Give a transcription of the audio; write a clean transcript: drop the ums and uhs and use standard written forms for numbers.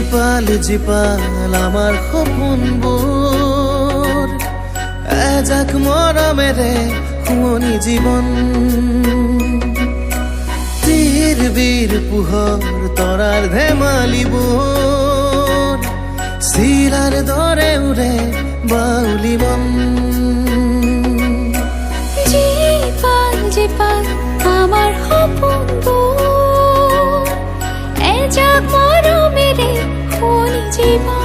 জীপাল আমার সপোনবোৰ এজাক মৰমেৰে শুৱনি জীৱন তীৰ বীৰ পোহৰ তৰাৰ ধেমালিবোৰ চিলাৰ দৰে উৰে বাউলি বন জীপাল জীপাল আমার সপোনবোৰ এজাক মৰমেৰে শুৱনি জীৱন